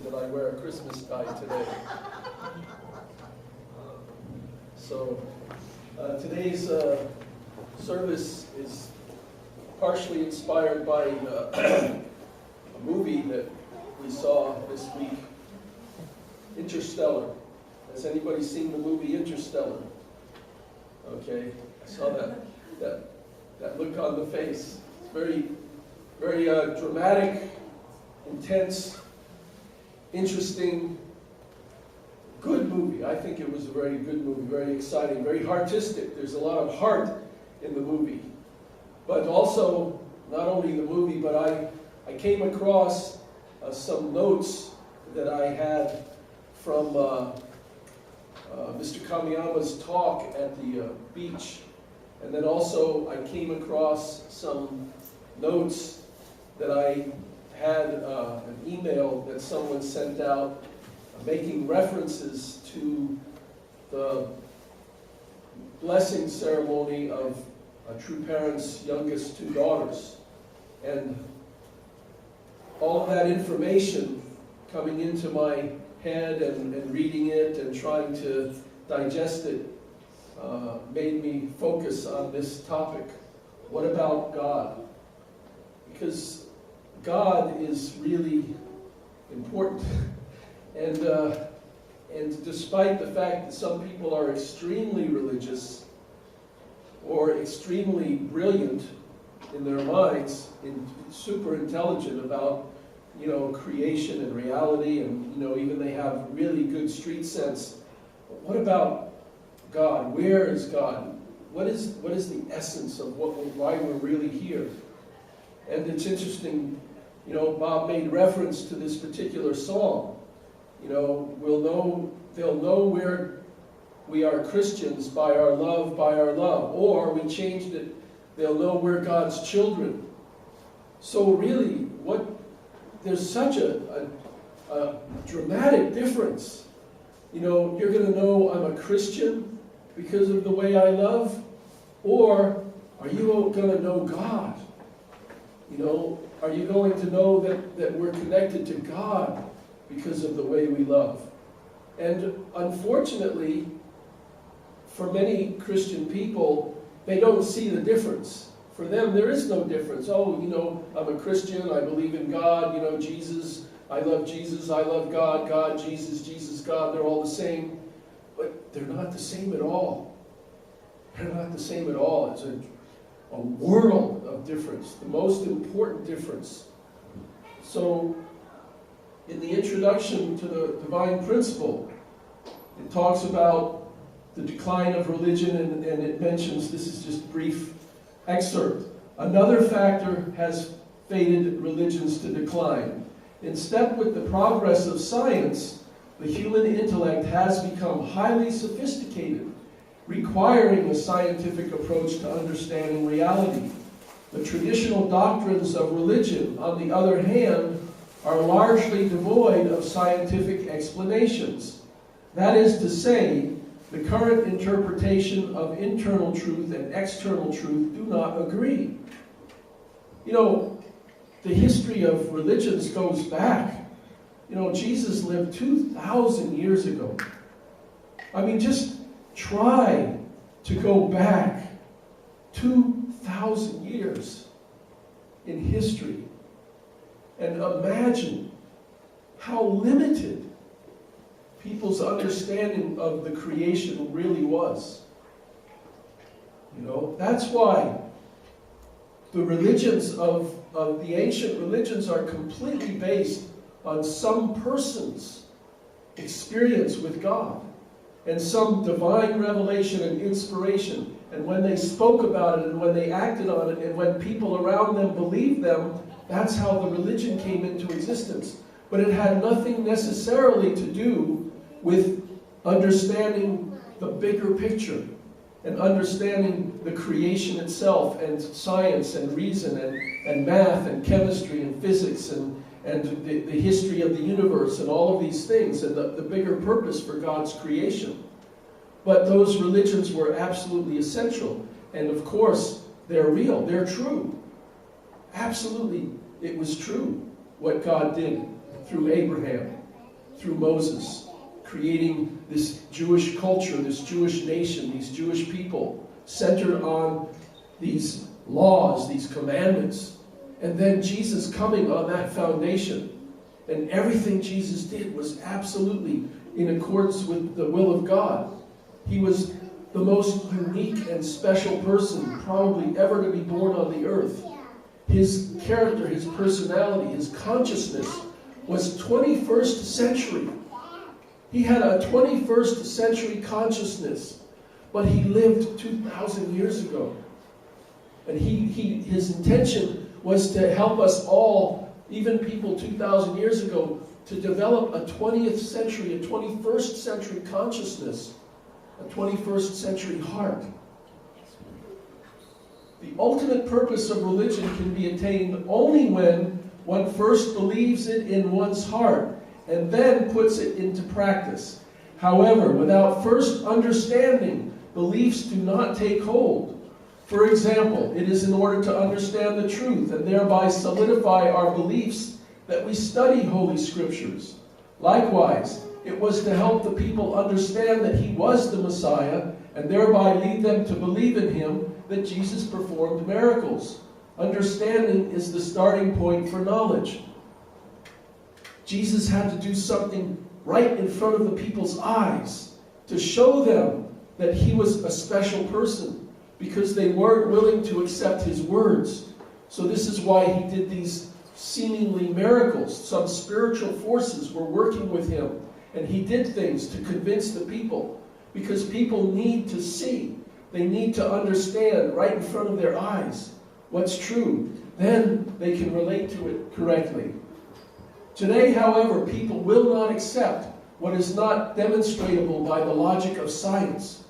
that I wear a Christmas tie today. So today's service is partially inspired by a movie that we saw this week, Interstellar. Has anybody seen the movie Interstellar? Okay, I saw that look on the face. It's very dramatic, intense, interesting, good movie. I think it was a very good movie, very exciting, very artistic. There's a lot of heart in the movie. But also, not only the movie, but I came across some notes that I had from Mr. Kamiyama's talk at the beach. And then also I came across some notes that I had an email that someone sent out making references to the blessing ceremony of a true parent's youngest two daughters. And all of that information coming into my head and reading it and trying to digest it made me focus on this topic. What about God? Because God is really important. And despite the fact that some people are extremely religious or extremely brilliant in their minds, and super intelligent about, creation and reality, and, even they have really good street sense. But what about God? Where is God? What is the essence of why we're really here? And it's interesting, Bob made reference to this particular song. They'll know where we are Christians by our love. Or we changed it, they'll know we're God's children. So really, there's such a dramatic difference. You're going to know I'm a Christian because of the way I love, or are you going to know God? Are you going to know that we're connected to God because of the way we love? And unfortunately, for many Christian people, they don't see the difference. For them, there is no difference. Oh, I'm a Christian, I believe in God, Jesus, I love God, God, Jesus, God, they're all the same. But they're not the same at all. They're not the same at all. It's a world of difference, the most important difference. So, in the introduction to the divine principle, it talks about the decline of religion, and it mentions, this is just a brief excerpt, another factor has fated religions to decline. In step with the progress of science, the human intellect has become highly sophisticated, requiring a scientific approach to understanding reality. The traditional doctrines of religion, on the other hand, are largely devoid of scientific explanations. That is to say, the current interpretation of internal truth and external truth do not agree. The history of religions goes back. Jesus lived 2,000 years ago. Just try to go back 2,000 years in history and imagine how limited people's understanding of the creation really was. That's why the religions of the ancient religions are completely based on some person's experience with God and some divine revelation and inspiration. And when they spoke about it and when they acted on it and when people around them believed them, that's how the religion came into existence. But it had nothing necessarily to do with understanding the bigger picture and understanding the creation itself and science and reason and math and chemistry and physics and the history of the universe and all of these things and the bigger purpose for God's creation. But those religions were absolutely essential. And of course, they're real. They're true. Absolutely, it was true what God did through Abraham through Moses, creating this Jewish culture, this Jewish nation, these Jewish people, centered on these laws, these commandments. And then Jesus coming on that foundation. And everything Jesus did was absolutely in accordance with the will of God. He was the most unique and special person probably ever to be born on the earth. His character, his personality, his consciousness was 21st century. He had a 21st century consciousness, but he lived 2,000 years ago. And his intention was to help us all, even people 2,000 years ago, to develop a 20th century, a 21st century consciousness, a 21st century heart. The ultimate purpose of religion can be attained only when one first believes it in one's heart and then puts it into practice. However, without first understanding, beliefs do not take hold. For example, it is in order to understand the truth and thereby solidify our beliefs that we study Holy Scriptures. Likewise, it was to help the people understand that he was the Messiah and thereby lead them to believe in him that Jesus performed miracles. Understanding is the starting point for knowledge. Jesus had to do something right in front of the people's eyes to show them that he was a special person, because they weren't willing to accept his words. So this is why he did these seemingly miracles. Some spiritual forces were working with him, and he did things to convince the people, because people need to see. They need to understand right in front of their eyes what's true. Then they can relate to it correctly. Today, however, people will not accept what is not demonstrable by the logic of science.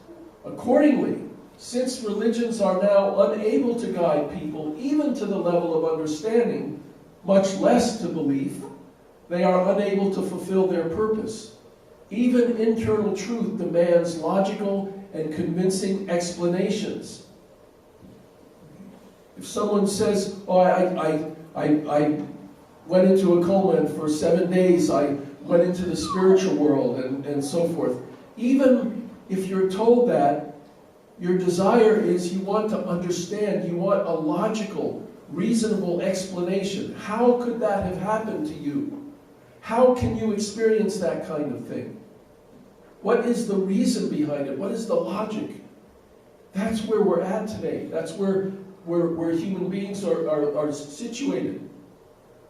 Accordingly, since religions are now unable to guide people even to the level of understanding, much less to belief, they are unable to fulfill their purpose. Even internal truth demands logical and convincing explanations. If someone says, oh, I went into a coma and for 7 days I went into the spiritual world and so forth, even if you're told that, your desire is you want to understand, you want a logical, reasonable explanation. How could that have happened to you? How can you experience that kind of thing? What is the reason behind it? What is the logic? That's where we're at today. That's where human beings are situated.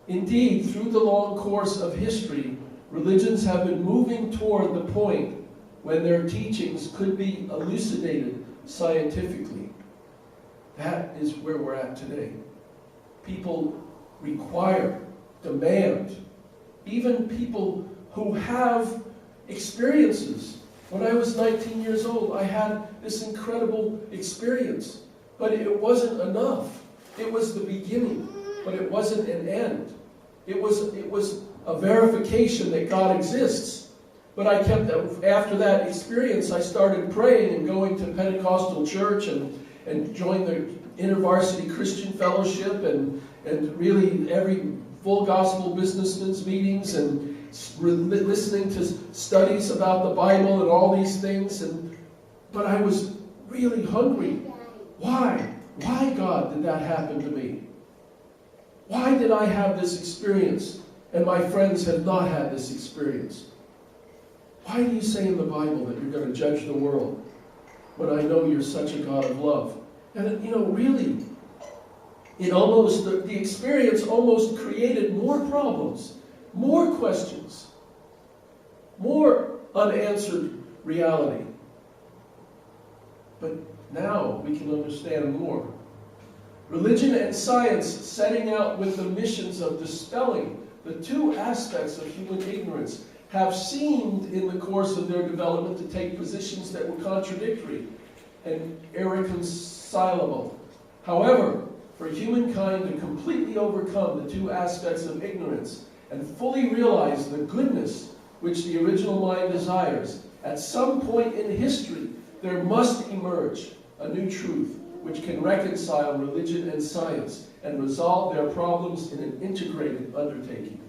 Indeed, through the long course of history, religions have been moving toward the point when their teachings could be elucidated scientifically. That is where we're at today. People require, demand, even people who have experiences. When I was 19 years old, I had this incredible experience, but it wasn't enough. It was the beginning, but it wasn't an end. It was a verification that God exists. But I kept, after that experience, I started praying and going to Pentecostal church and joined the InterVarsity Christian Fellowship and really every full gospel businessmen's meetings and listening to studies about the Bible and all these things. But I was really hungry. Why? Why, God, did that happen to me? Why did I have this experience and my friends have not had this experience? Why do you say in the Bible that you're going to judge the world when I know you're such a God of love? And really, the experience almost created more problems, more questions, more unanswered reality. But now we can understand more. Religion and science setting out with the missions of dispelling the two aspects of human ignorance have seemed in the course of their development to take positions that were contradictory and irreconcilable. However, for humankind to completely overcome the two aspects of ignorance and fully realize the goodness which the original mind desires, at some point in history there must emerge a new truth which can reconcile religion and science and resolve their problems in an integrated undertaking.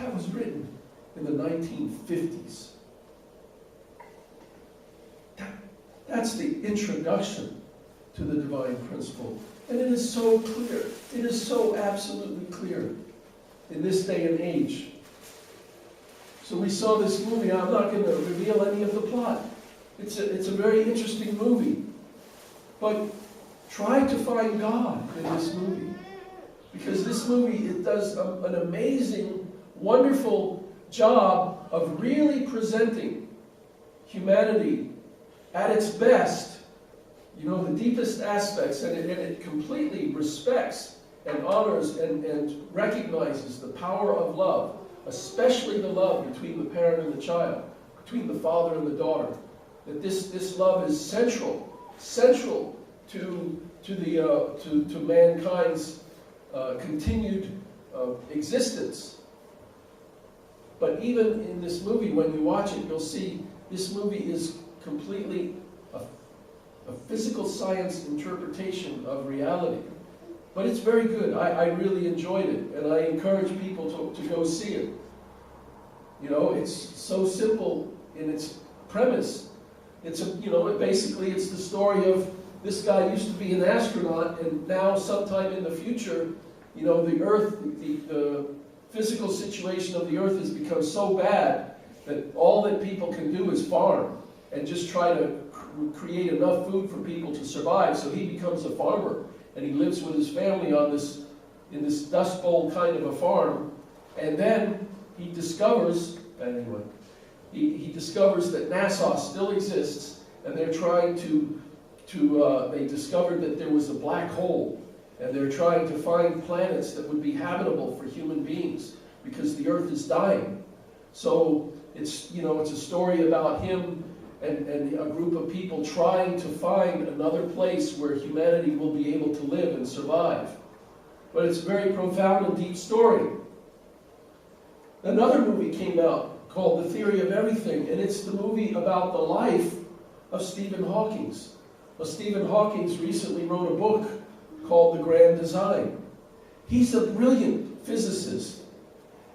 That was written in the 1950s. That's the introduction to the divine principle. And it is so clear. It is so absolutely clear in this day and age. So we saw this movie. I'm not going to reveal any of the plot. It's a very interesting movie. But try to find God in this movie. Because this movie, it does an amazing, wonderful job of really presenting humanity at its best, you know, the deepest aspects, and it completely respects and honors and recognizes the power of love, especially the love between the parent and the child, between the father and the daughter. That this love is central to mankind's continued existence. But even in this movie, when you watch it, you'll see this movie is completely a physical science interpretation of reality. But it's very good. I really enjoyed it, and I encourage people to go see it. You know, it's so simple in its premise. Basically it's the story of this guy used to be an astronaut, and now sometime in the future, you know, the Earth, the physical situation of the Earth has become so bad that all that people can do is farm and just try to create enough food for people to survive. So he becomes a farmer, and he lives with his family in this Dust Bowl kind of a farm. And then he discovers, anyway, he discovers that NASA still exists, and they're trying they discovered that there was a black hole, and they're trying to find planets that would be habitable for human beings because the Earth is dying. So it's a story about him and a group of people trying to find another place where humanity will be able to live and survive. But it's a very profound and deep story. Another movie came out called The Theory of Everything, and it's the movie about the life of Stephen Hawking. Well, Stephen Hawking recently wrote a book called The Grand Design. He's a brilliant physicist,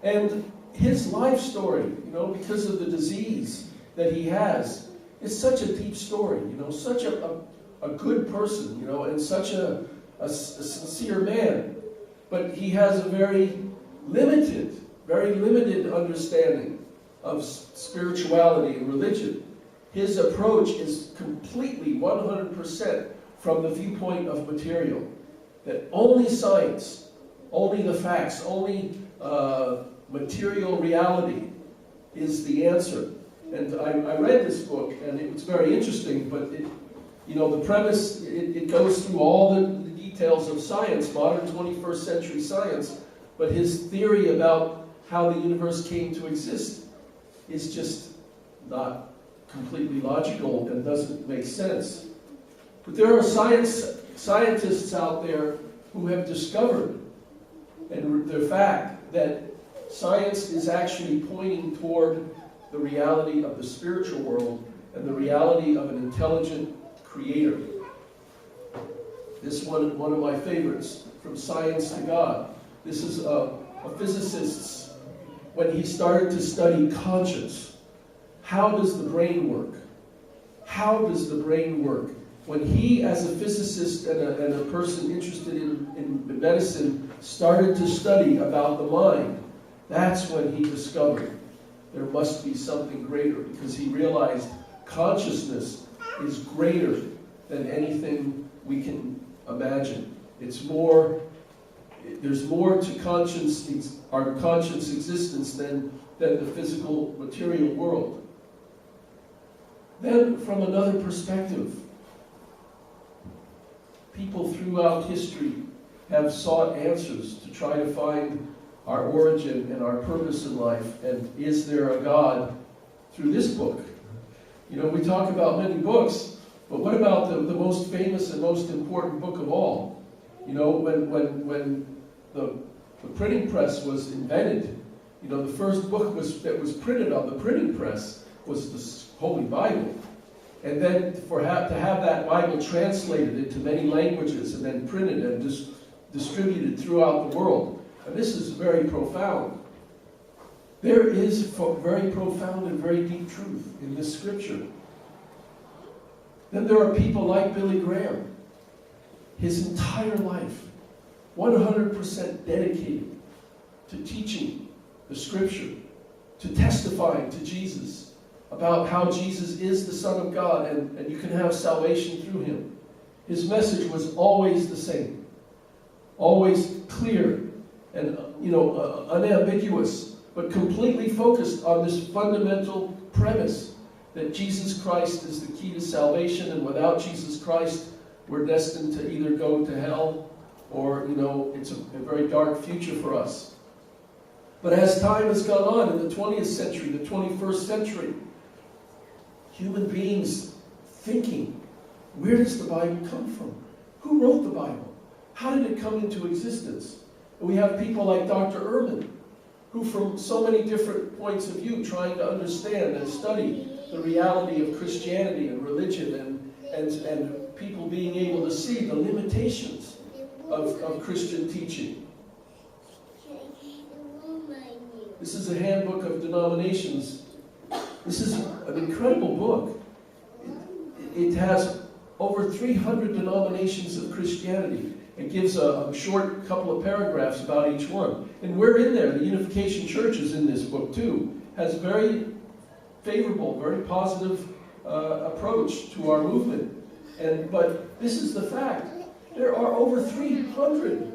and his life story, you know, because of the disease that he has, it's such a deep story, you know, such a good person, you know, and such a sincere man. But he has a very limited understanding of spirituality and religion. His approach is completely 100% from the viewpoint of material. That only science, only the facts, only material reality is the answer. And I read this book, and it was very interesting, but the premise, it goes through all the details of science, modern 21st century science, but his theory about how the universe came to exist is just not completely logical and doesn't make sense. But there are scientists out there who have discovered, and the fact that science is actually pointing toward the reality of the spiritual world and the reality of an intelligent creator. This one of my favorites, From Science to God. This is a physicist's, when he started to study conscience. How does the brain work? How does the brain work? When he, as a physicist and a person interested in medicine, started to study about the mind, that's when he discovered there must be something greater, because he realized consciousness is greater than anything we can imagine. There's more to conscience, our conscious existence than the physical material world. Then, from another perspective, people throughout history have sought answers to try to find our origin and our purpose in life, and is there a God through this book? You know, we talk about many books, but what about the most famous and most important book of all? You know, when the printing press was invented, you know, the first book that was printed on the printing press was the Holy Bible. And then to have that Bible translated into many languages and then printed and distributed throughout the world. And this is very profound. There is very profound and very deep truth in this scripture. Then there are people like Billy Graham. His entire life, 100% dedicated to teaching the scripture, to testifying to Jesus, about how Jesus is the Son of God and you can have salvation through him. His message was always the same, always clear and unambiguous, but completely focused on this fundamental premise that Jesus Christ is the key to salvation, and without Jesus Christ, we're destined to either go to hell or, it's a very dark future for us. But as time has gone on in the 20th century, the 21st century, human beings thinking, where does the Bible come from? Who wrote the Bible? How did it come into existence? And we have people like Dr. Ehrman, who from so many different points of view trying to understand and study the reality of Christianity and religion and people being able to see the limitations of Christian teaching. This is a handbook of denominations. This is an incredible book. It has over 300 denominations of Christianity. It gives a short couple of paragraphs about each one. And we're in there. The Unification Church is in this book too. Has very favorable, very positive approach to our movement. But this is the fact. There are over 300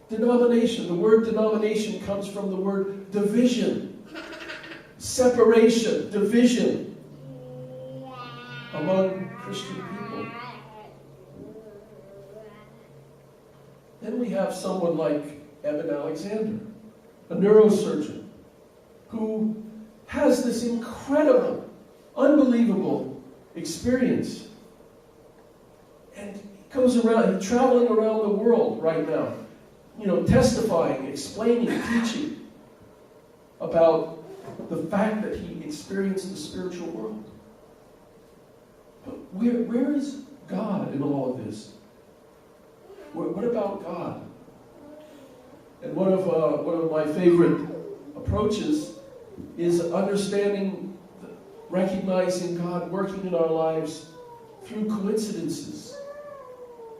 denominations. The word denomination comes from the word division. Separation, division among Christian people. Then we have someone like Eben Alexander, a neurosurgeon, who has this incredible, unbelievable experience. And he goes around, he's traveling around the world right now, testifying, explaining, teaching about the fact that he experienced the spiritual world. But where is God in all of this? What about God? And one of my favorite approaches is understanding, recognizing God working in our lives through coincidences.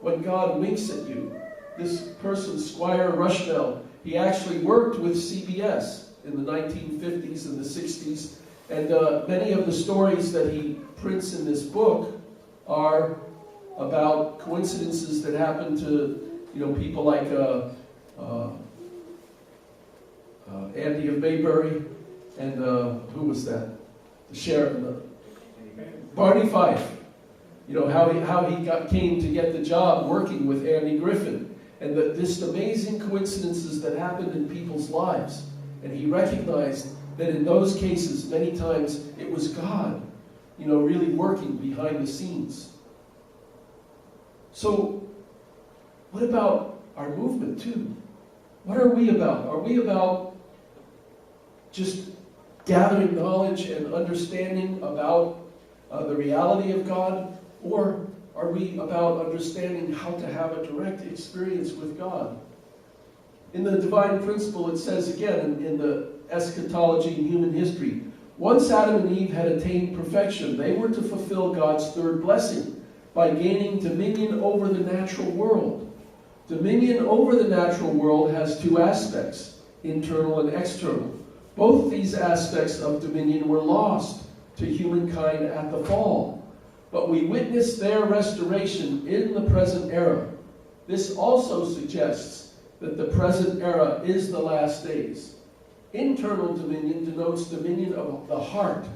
When God winks at you, this person, Squire Rushnell, he actually worked with CBS in the 1950s and the 60s, and many of the stories that he prints in this book are about coincidences that happen to, people like Andy of Maybury, and who was that? The sheriff, Barney Fife. How he came to get the job working with Andy Griffin, and this amazing coincidences that happened in people's lives. And he recognized that in those cases, many times it was God, really working behind the scenes. So, what about our movement too? What are we about? Are we about just gathering knowledge and understanding about the reality of God? Or are we about understanding how to have a direct experience with God? In the Divine Principle, it says again in the Eschatology and Human History, once Adam and Eve had attained perfection, they were to fulfill God's third blessing by gaining dominion over the natural world. Dominion over the natural world has two aspects, internal and external. Both these aspects of dominion were lost to humankind at the fall, but we witness their restoration in the present era. This also suggests that the present era is the last days. Internal dominion denotes dominion of the heart.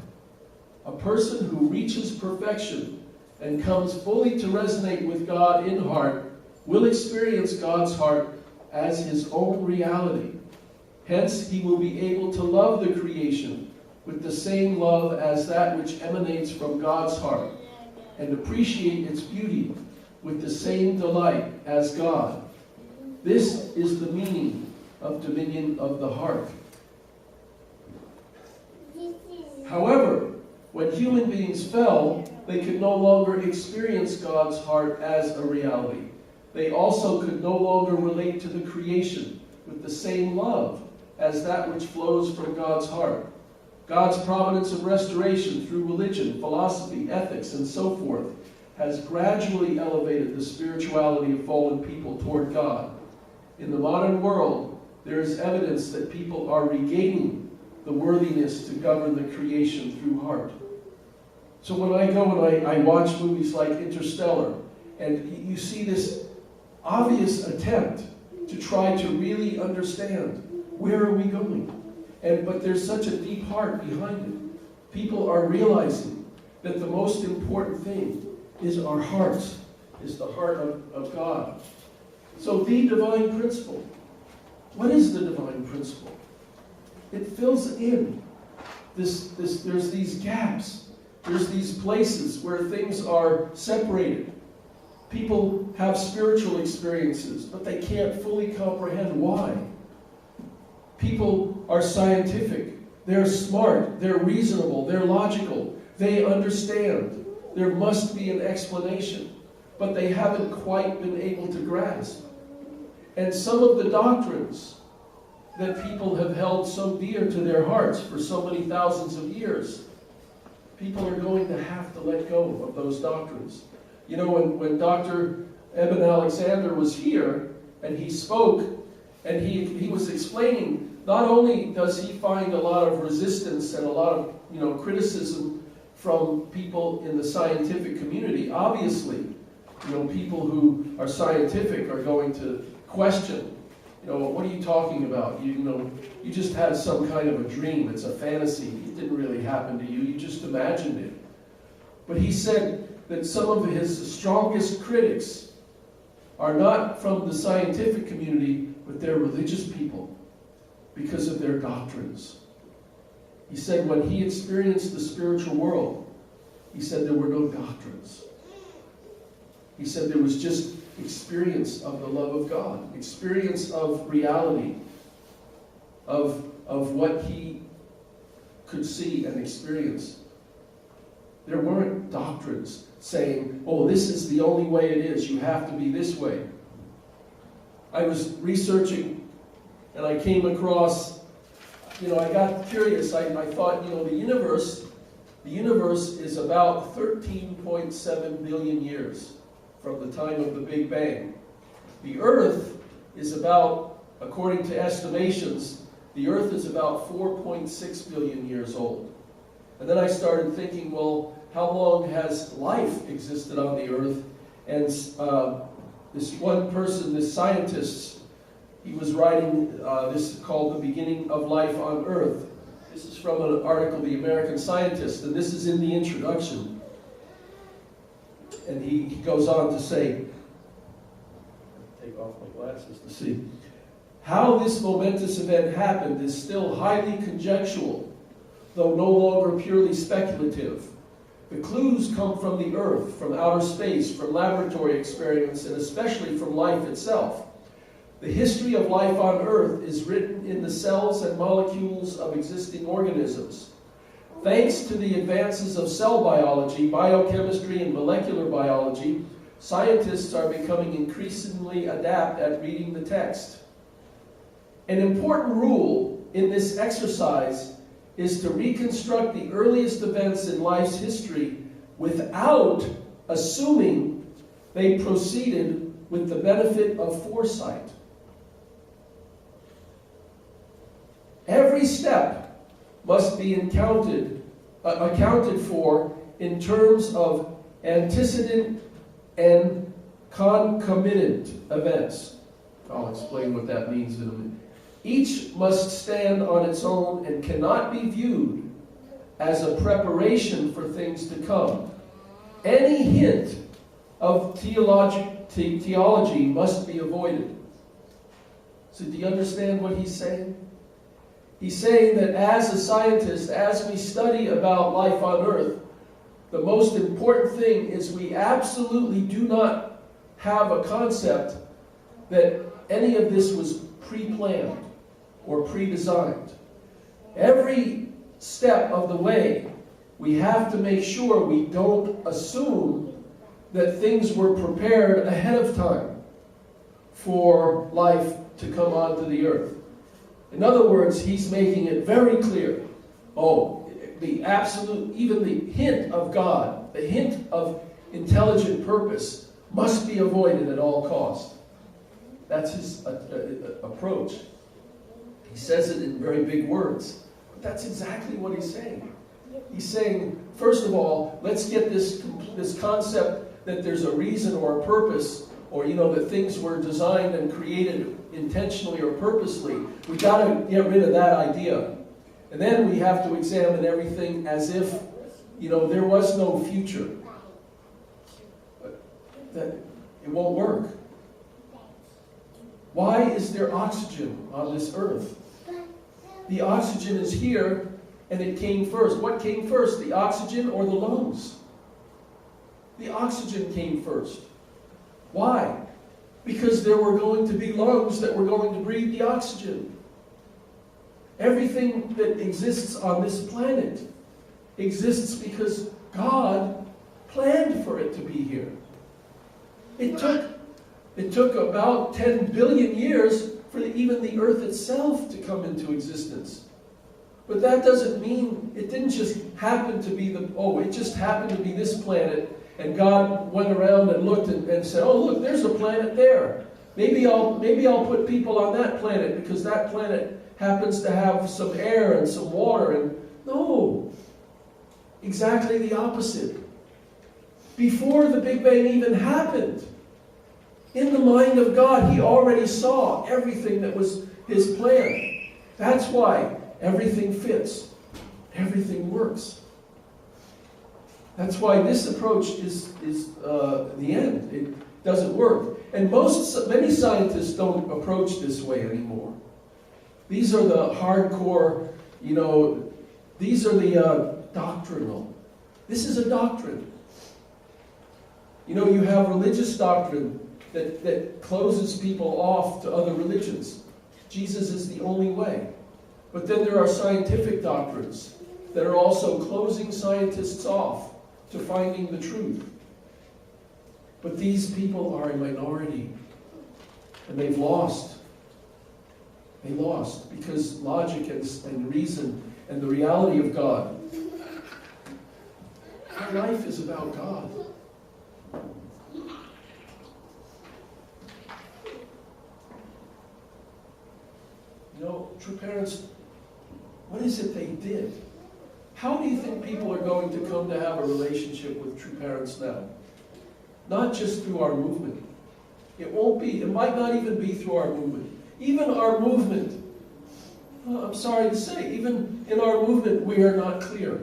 A person who reaches perfection and comes fully to resonate with God in heart will experience God's heart as his own reality. Hence, he will be able to love the creation with the same love as that which emanates from God's heart, and appreciate its beauty with the same delight as God. This is the meaning of dominion of the heart. However, when human beings fell, they could no longer experience God's heart as a reality. They also could no longer relate to the creation with the same love as that which flows from God's heart. God's providence of restoration through religion, philosophy, ethics, and so forth has gradually elevated the spirituality of fallen people toward God. In the modern world, there is evidence that people are regaining the worthiness to govern the creation through heart. So when I go and I watch movies like Interstellar, and you see this obvious attempt to try to really understand where are we going, but there's such a deep heart behind it. People are realizing that the most important thing is our hearts, is the heart of God. So the divine principle. What is the divine principle? It fills in there's these gaps. There's these places where things are separated. People have spiritual experiences, but they can't fully comprehend why. People are scientific. They're smart. They're reasonable. They're logical. They understand. There must be an explanation, but they haven't quite been able to grasp. And some of the doctrines that people have held so dear to their hearts for so many thousands of years, people are going to have to let go of those doctrines. You know, when Dr. Eben Alexander was here and he spoke, and he was explaining, not only does he find a lot of resistance and a lot of criticism from people in the scientific community. Obviously, people who are scientific are going to question, what are you talking about? You just had some kind of a dream. It's a fantasy. It didn't really happen to you. You just imagined it. But he said that some of his strongest critics are not from the scientific community, but they're religious people because of their doctrines. He said when he experienced the spiritual world, he said there were no doctrines. He said there was just experience of the love of God, experience of reality, of what he could see and experience. There weren't doctrines saying, oh, this is the only way it is, you have to be this way. I was researching and I came across, I got curious. I thought, the universe is about 13.7 billion years from the time of the Big Bang. The Earth is about, according to estimations, the Earth is about 4.6 billion years old. And then I started thinking, well, how long has life existed on the Earth? And this one person, this scientist, he was writing this called The Beginning of Life on Earth. This is from an article, The American Scientist, and this is in the introduction. And he goes on to say, take off my glasses to see, how this momentous event happened is still highly conjectural, though no longer purely speculative. The clues come from the Earth, from outer space, from laboratory experiments, and especially from life itself. The history of life on Earth is written in the cells and molecules of existing organisms. Thanks to the advances of cell biology, biochemistry, and molecular biology, scientists are becoming increasingly adept at reading the text. An important rule in this exercise is to reconstruct the earliest events in life's history without assuming they proceeded with the benefit of foresight. Every step must be accounted for in terms of antecedent and concomitant events. I'll explain what that means in a minute. Each must stand on its own and cannot be viewed as a preparation for things to come. Any hint of theology must be avoided. So do you understand what he's saying? He's saying that as a scientist, as we study about life on Earth, the most important thing is we absolutely do not have a concept that any of this was pre-planned or pre-designed. Every step of the way, we have to make sure we don't assume that things were prepared ahead of time for life to come onto the Earth. In other words, he's making it very clear. Oh, the absolute, even the hint of God, the hint of intelligent purpose must be avoided at all costs. That's his approach. He says it in very big words, but that's exactly what he's saying. He's saying, first of all, let's get this concept that there's a reason or a purpose, or that things were designed and created intentionally or purposely. We got to get rid of that idea. And then we have to examine everything as if, there was no future. That it won't work. Why is there oxygen on this earth? The oxygen is here, and it came first. What came first, the oxygen or the lungs? The oxygen came first. Why? Because there were going to be lungs that were going to breathe the oxygen. Everything that exists on this planet exists because God planned for it to be here. It took about 10 billion years for even the earth itself to come into existence. But that doesn't mean it didn't just happen to be it just happened to be this planet, and God went around and looked and said, oh look, there's a planet there. Maybe I'll put people on that planet because that planet happens to have some air and some water. And no, exactly the opposite. Before the Big Bang even happened, in the mind of God, he already saw everything that was his plan. That's why everything fits. Everything works. That's why this approach is the end. It doesn't work. And many scientists don't approach this way anymore. These are the hardcore, these are the doctrinal. This is a doctrine. You have religious doctrine that closes people off to other religions. Jesus is the only way. But then there are scientific doctrines that are also closing scientists off to finding the truth. But these people are a minority. And they've lost. They lost because logic and reason and the reality of God. Our life is about God. True parents, what is it they did? How do you think people are going to come to have a relationship with true parents now? Not just through our movement. It might not even be through our movement. Even our movement, I'm sorry to say, even in our movement we are not clear.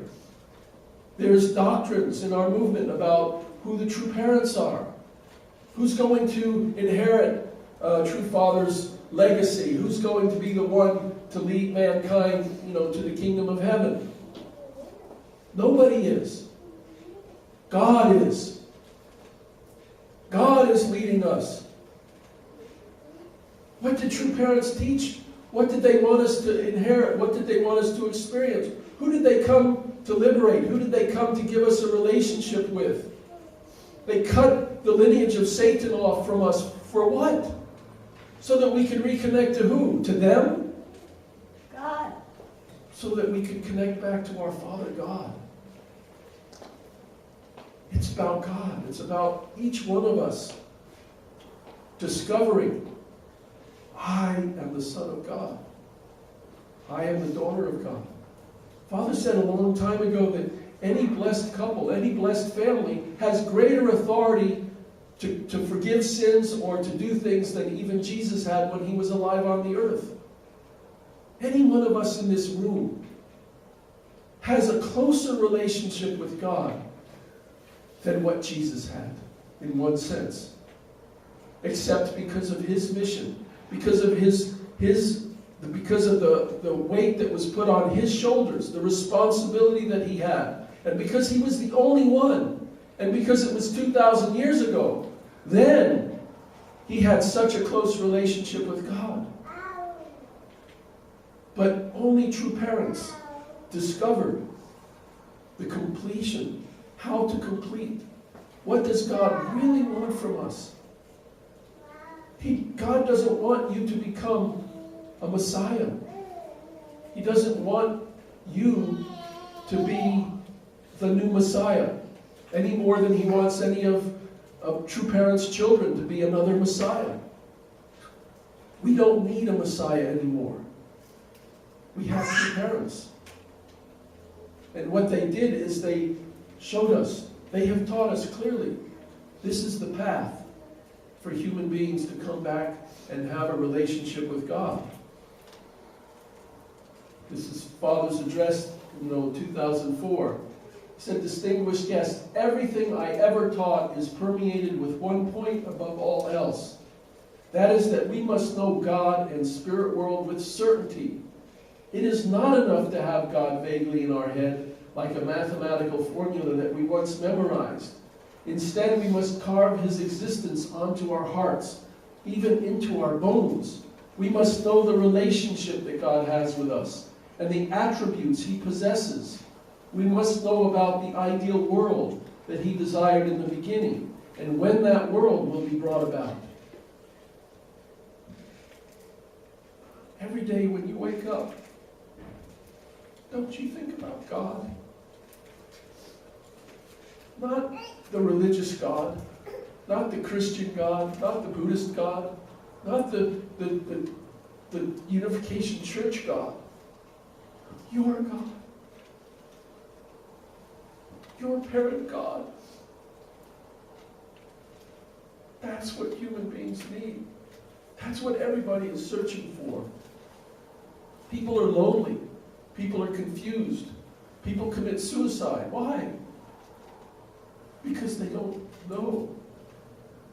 There's doctrines in our movement about who the true parents are. Who's going to inherit true father's legacy? Who's going to be the one to lead mankind, to the kingdom of heaven? Nobody is. God is. God is leading us. What did true parents teach? What did they want us to inherit? What did they want us to experience? Who did they come to liberate? Who did they come to give us a relationship with? They cut the lineage of Satan off from us. For what? So that we can reconnect to who? To them? God. So that we can connect back to our Father God. It's about God. It's about each one of us discovering, I am the Son of God. I am the daughter of God. Father said a long time ago that any blessed couple, any blessed family has greater authority to forgive sins or to do things than even Jesus had when he was alive on the earth. Any one of us in this room has a closer relationship with God than what Jesus had, in one sense. Except because of his mission, because of because of the weight that was put on his shoulders, the responsibility that he had, and because he was the only one, and because it was 2,000 years ago, then he had such a close relationship with God. But only true parents discovered the completion, how to complete. What does God really want from us? God doesn't want you to become a Messiah. He doesn't want you to be the new Messiah any more than he wants any of true parents' children to be another Messiah. We don't need a Messiah anymore. We have true parents. And what they did is they showed us, they have taught us clearly, this is the path for human beings to come back and have a relationship with God. This is Father's address, 2004. He said, "Distinguished guests, everything I ever taught is permeated with one point above all else. That is that we must know God and spirit world with certainty. It is not enough to have God vaguely in our head, like a mathematical formula that we once memorized. Instead, we must carve his existence onto our hearts, even into our bones. We must know the relationship that God has with us and the attributes he possesses. We must know about the ideal world that he desired in the beginning and when that world will be brought about." Every day when you wake up, don't you think about God? Not the religious God, not the Christian God, not the Buddhist God, not the Unification Church God. Your God. Your parent God. That's what human beings need. That's what everybody is searching for. People are lonely. People are confused. People commit suicide. Why? Because they don't know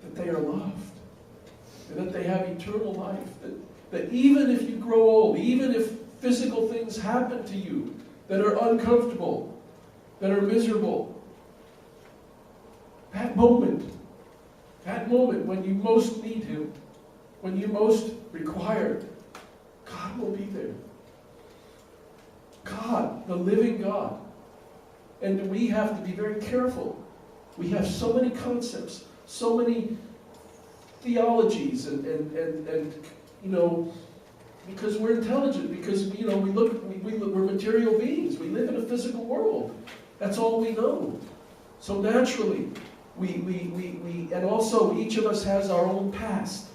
that they are loved, and that they have eternal life, that even if you grow old, even if physical things happen to you that are uncomfortable, that are miserable, that moment when you most need him, when you most require, God will be there. God, the living God. And we have to be very careful. We have so many concepts, so many theologies, and because we're intelligent, because we're material beings. We live in a physical world. That's all we know. So naturally, we and also each of us has our own past.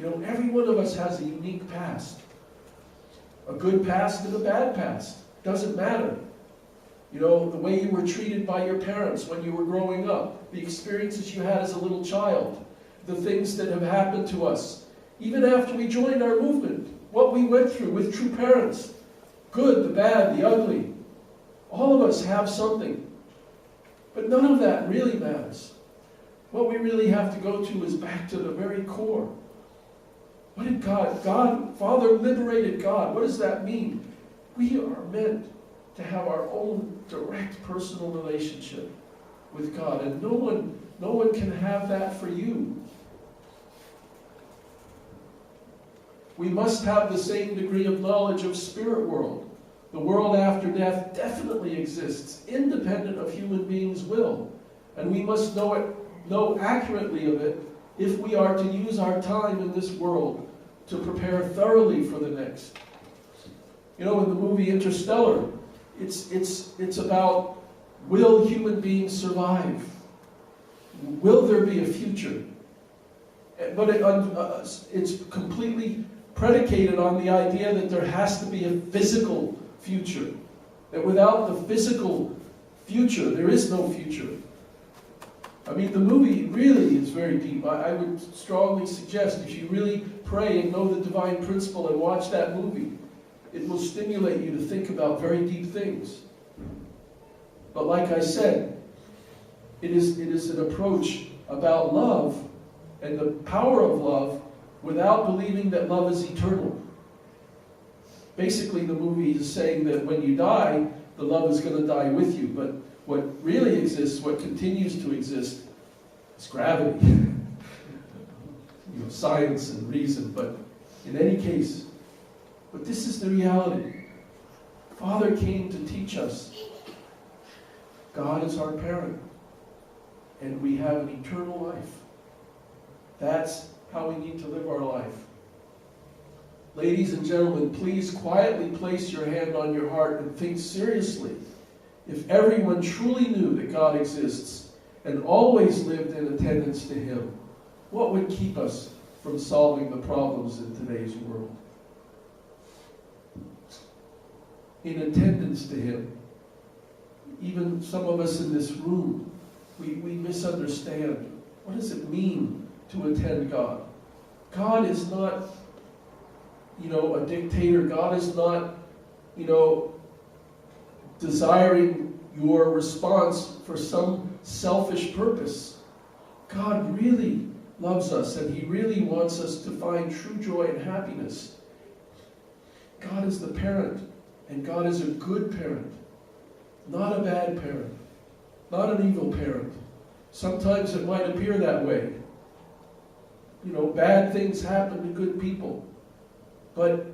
Every one of us has a unique past. A good past and a bad past. Doesn't matter. The way you were treated by your parents when you were growing up, the experiences you had as a little child, the things that have happened to us, even after we joined our movement, what we went through with true parents, good, the bad, the ugly. All of us have something. But none of that really matters. What we really have to go to is back to the very core. What did God, Father liberated God. What does that mean? We are meant to have our own direct personal relationship with God. And no one can have that for you. We must have the same degree of knowledge of spirit world. The world after death definitely exists, independent of human beings' will. And we must know accurately of it if we are to use our time in this world to prepare thoroughly for the next. In the movie Interstellar, it's about, will human beings survive? Will there be a future? But it's completely predicated on the idea that there has to be a physical future. That without the physical future, there is no future. The movie really is very deep. I would strongly suggest, if you really pray and know the divine principle and watch that movie, it will stimulate you to think about very deep things. But like I said, it is an approach about love and the power of love without believing that love is eternal. Basically, the movie is saying that when you die, the love is going to die with you. But what really exists, what continues to exist, is gravity. Science and reason. But in any case, but this is the reality. Father came to teach us. God is our parent. And we have an eternal life. That's how we need to live our life. Ladies and gentlemen, please quietly place your hand on your heart and think seriously. If everyone truly knew that God exists and always lived in attendance to Him, what would keep us from solving the problems in today's world? In attendance to Him. Even some of us in this room, we misunderstand. What does it mean to attend God? God is not, a dictator. God is not, desiring your response for some selfish purpose. God really loves us, and He really wants us to find true joy and happiness. God is the parent, and God is a good parent, not a bad parent, not an evil parent. Sometimes it might appear that way. Bad things happen to good people. But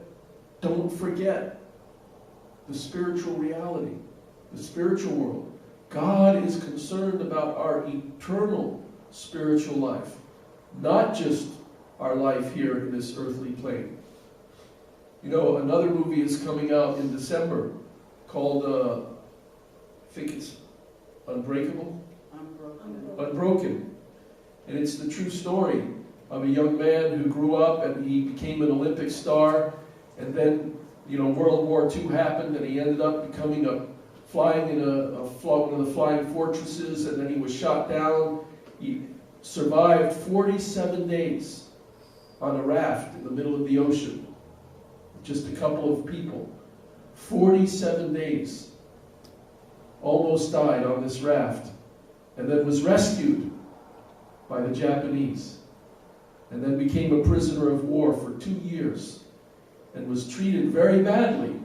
don't forget the spiritual reality, the spiritual world. God is concerned about our eternal spiritual life, not just our life here in this earthly plane. Another movie is coming out in December called, I think it's Unbreakable? Unbroken. And it's the true story of a young man who grew up and he became an Olympic star, and then, World War II happened and he ended up flying in one of the flying fortresses, and then he was shot down. He survived 47 days on a raft in the middle of the ocean. Just a couple of people. 47 days. Almost died on this raft. And then was rescued by the Japanese. And then became a prisoner of war for 2 years. And was treated very badly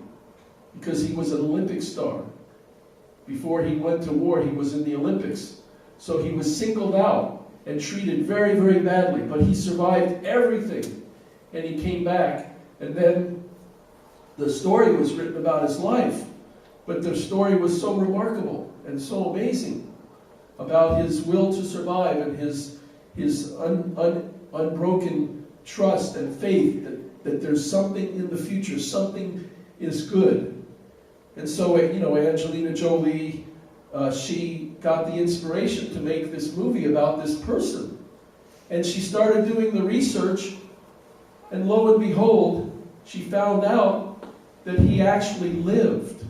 because he was an Olympic star. Before he went to war, he was in the Olympics. So he was singled out and treated very, very badly. But he survived everything. And he came back. And then the story was written about his life. But the story was so remarkable and so amazing about his will to survive and his unbroken trust and faith that there's something in the future, something is good. And so, Angelina Jolie, she got the inspiration to make this movie about this person. And she started doing the research, and lo and behold, she found out that he actually lived.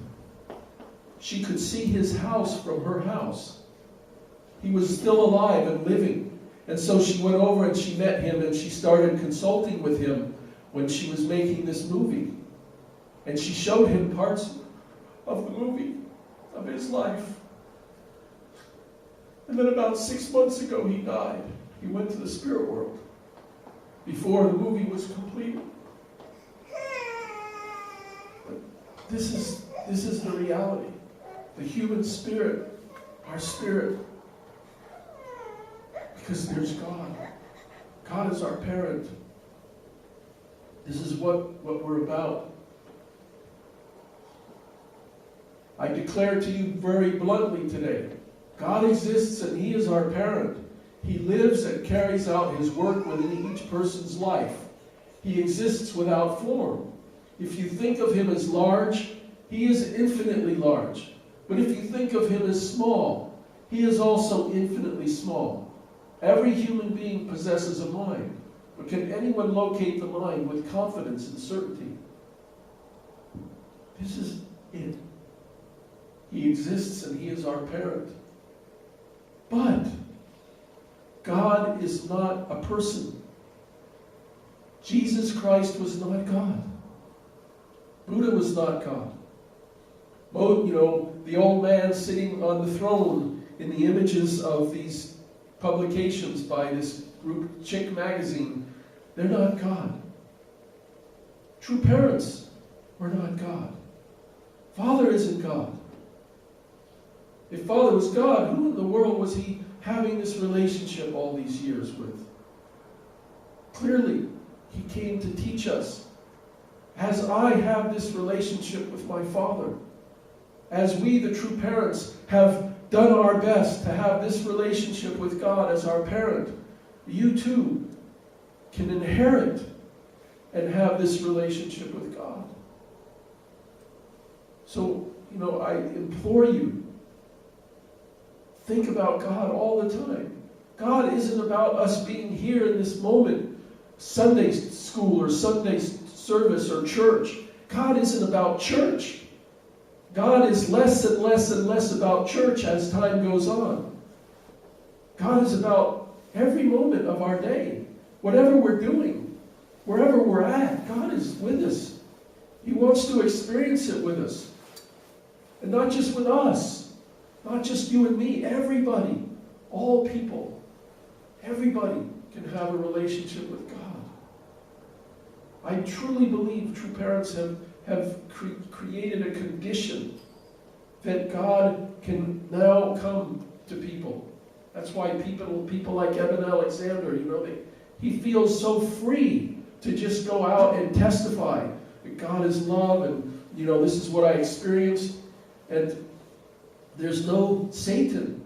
She could see his house from her house. He was still alive and living. And so she went over and she met him and she started consulting with him when she was making this movie. And she showed him parts of the movie, of his life. And then about 6 months ago he died. He went to the spirit world before the movie was complete. But this is the reality. The human spirit, our spirit. Because there's God. God is our parent. This is what we're about. I declare to you very bluntly today, God exists and He is our parent. He lives and carries out His work within each person's life. He exists without form. If you think of Him as large, He is infinitely large. But if you think of Him as small, He is also infinitely small. Every human being possesses a mind. But can anyone locate the mind with confidence and certainty? This is it. He exists and He is our parent. But God is not a person. Jesus Christ was not God. Buddha was not God. The old man sitting on the throne in the images of these publications by this group, Chick Magazine, they're not God. True parents were not God. Father isn't God. If Father was God, who in the world was He having this relationship all these years with? Clearly, He came to teach us. As I have this relationship with my Father, as we, the true parents, have done our best to have this relationship with God as our parent, you too can inherit and have this relationship with God. So, I implore you, think about God all the time. God isn't about us being here in this moment, Sunday school or Sunday service or church. God isn't about church. God is less and less and less about church as time goes on. God is about every moment of our day. Whatever we're doing, wherever we're at, God is with us. He wants to experience it with us. And not just with us. Not just you and me. Everybody. All people. Everybody can have a relationship with God. I truly believe true parents have created a condition that God can now come to people. That's why people like Eben Alexander, he feels so free to just go out and testify that God is love, and this is what I experienced. And there's no Satan,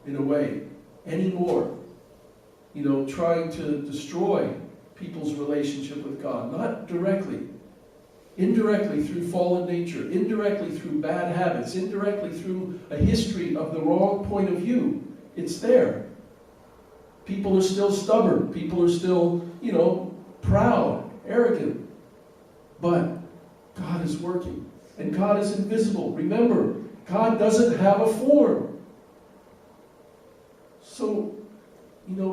in a way, anymore, trying to destroy people's relationship with God. Not directly. Indirectly through fallen nature. Indirectly through bad habits. Indirectly through a history of the wrong point of view. It's there. People are still stubborn. People are still, proud, arrogant. But God is working. And God is invisible. Remember, God doesn't have a form. So,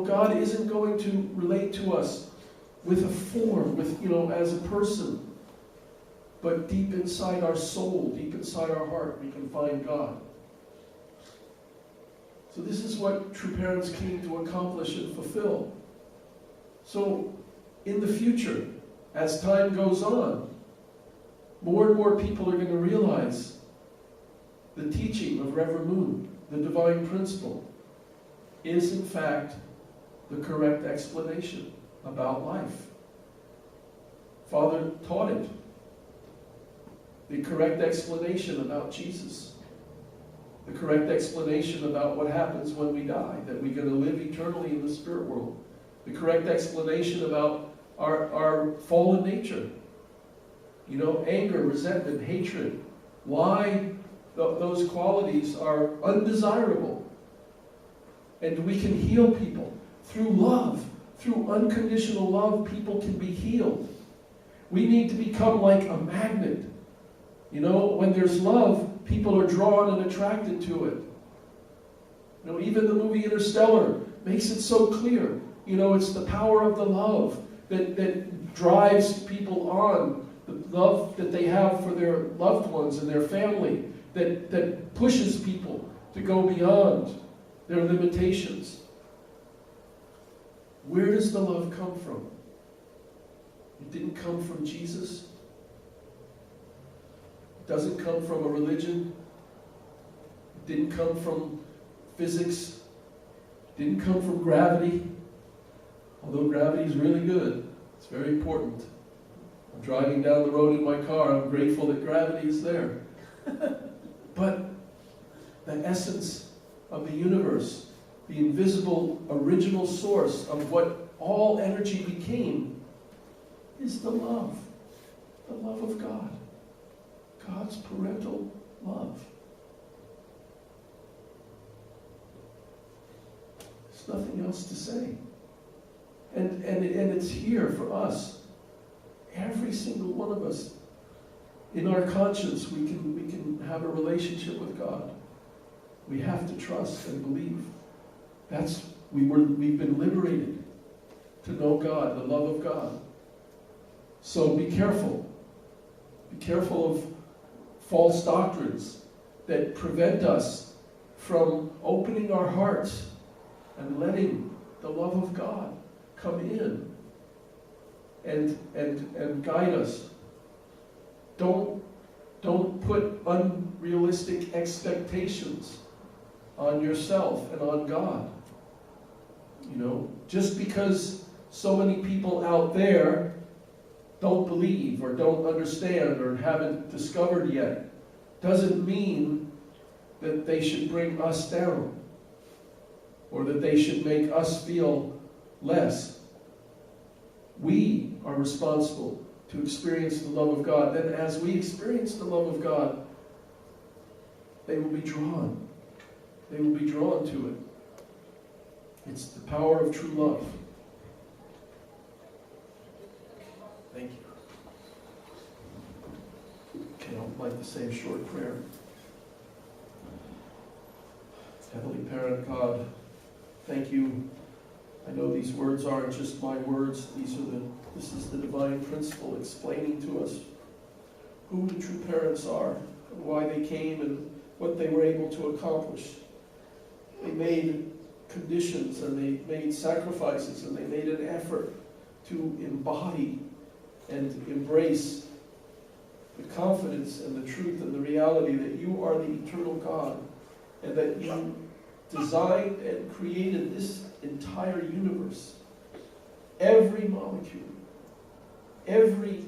God isn't going to relate to us with a form, as a person. But deep inside our soul, deep inside our heart, we can find God. So this is what true parents came to accomplish and fulfill. So, in the future, as time goes on, more and more people are going to realize the teaching of Reverend Moon, the divine principle, is in fact the correct explanation about life. Father taught it. The correct explanation about Jesus. The correct explanation about what happens when we die, that we're going to live eternally in the spirit world. The correct explanation about our fallen nature. Anger, resentment, hatred. Why those qualities are undesirable. And we can heal people through love. Through unconditional love, people can be healed. We need to become like a magnet. When there's love, people are drawn and attracted to it. Even the movie Interstellar makes it so clear. It's the power of the love that drives people on. The love that they have for their loved ones and their family. That pushes people to go beyond their limitations. Where does the love come from? It didn't come from Jesus. It doesn't come from a religion. It didn't come from physics. It didn't come from gravity. Although gravity is really good. It's very important. I'm driving down the road in my car. I'm grateful that gravity is there. But the essence of the universe, the invisible original source of what all energy became, is the love of God. God's parental love. There's nothing else to say. And it's here for us. Every single one of us. In our conscience, we can have a relationship with God. We have to trust and believe. We've been liberated to know God, the love of God. So be careful. Be careful of false doctrines that prevent us from opening our hearts and letting the love of God come in and guide us. Don't put unrealistic expectations on yourself and on God. Just because so many people out there don't believe or don't understand or haven't discovered yet, doesn't mean that they should bring us down or that they should make us feel less. we are responsible to experience the love of God. Then as we experience the love of God, they will be drawn. They will be drawn to it. It's the power of true love. Thank you. Okay, I'd like to say a short prayer. Heavenly Parent God, thank you. I know these words aren't just my words. This is the divine principle explaining to us who the true parents are, and why they came, and what they were able to accomplish. They made conditions, and they made sacrifices, and they made an effort to embody and embrace the confidence and the truth and the reality that you are the eternal God, and that you designed and created this entire universe. Every molecule, every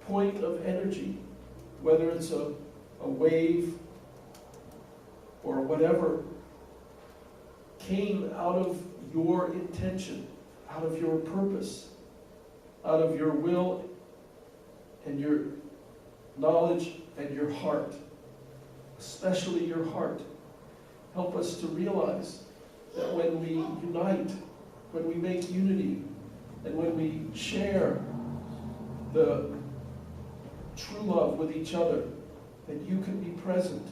point of energy, whether it's a wave or whatever, came out of your intention, out of your purpose, out of your will and your knowledge and your heart, especially your heart. Help us to realize that when we unite, when we make unity, and when we share the true love with each other, that you can be present,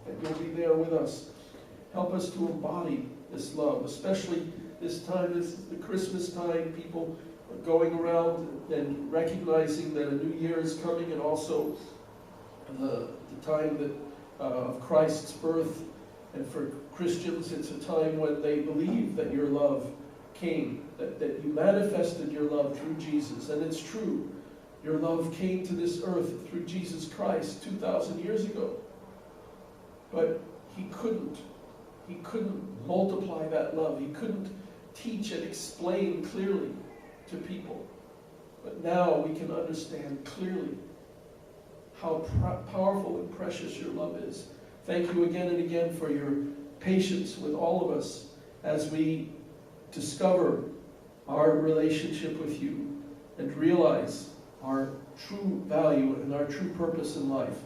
that you'll be there with us. Help us to embody this love, especially this time. This is the Christmas time. People are going around and recognizing that a new year is coming, and also the time that of Christ's birth. And for Christians, it's a time when they believe that your love came, that you manifested your love through Jesus. And it's true. Your love came to this earth through Jesus Christ 2,000 years ago. But he couldn't multiply that love. He couldn't teach and explain clearly to people. But now we can understand clearly how powerful and precious your love is. Thank you again and again for your patience with all of us as we discover our relationship with you and realize our true value and our true purpose in life.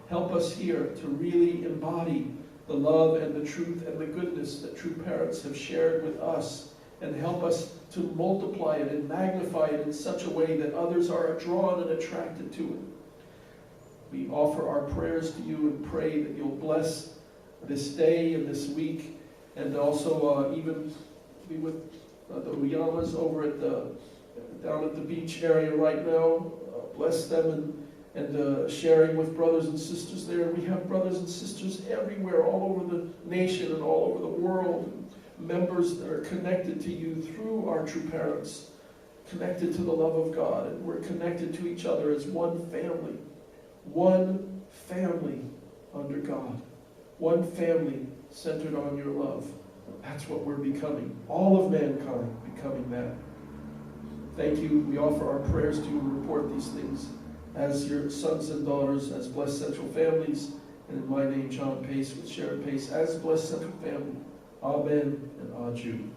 Help us here to really embody the love and the truth and the goodness that true parents have shared with us, and help us to multiply it and magnify it in such a way that others are drawn and attracted to it. We offer our prayers to you and pray that you'll bless this day and this week, and also even be with the Uyamas over at down at the beach area right now. Bless them and sharing with brothers and sisters there. We have brothers and sisters everywhere, all over the nation and all over the world, members that are connected to you through our true parents, connected to the love of God, and we're connected to each other as one family under God, one family centered on your love. That's what we're becoming, all of mankind becoming that. Thank you. We offer our prayers to you and report these things as your sons and daughters, as Blessed Central families, and in my name, John Pace with Sharon Pace, as Blessed Central family. Amen and adieu.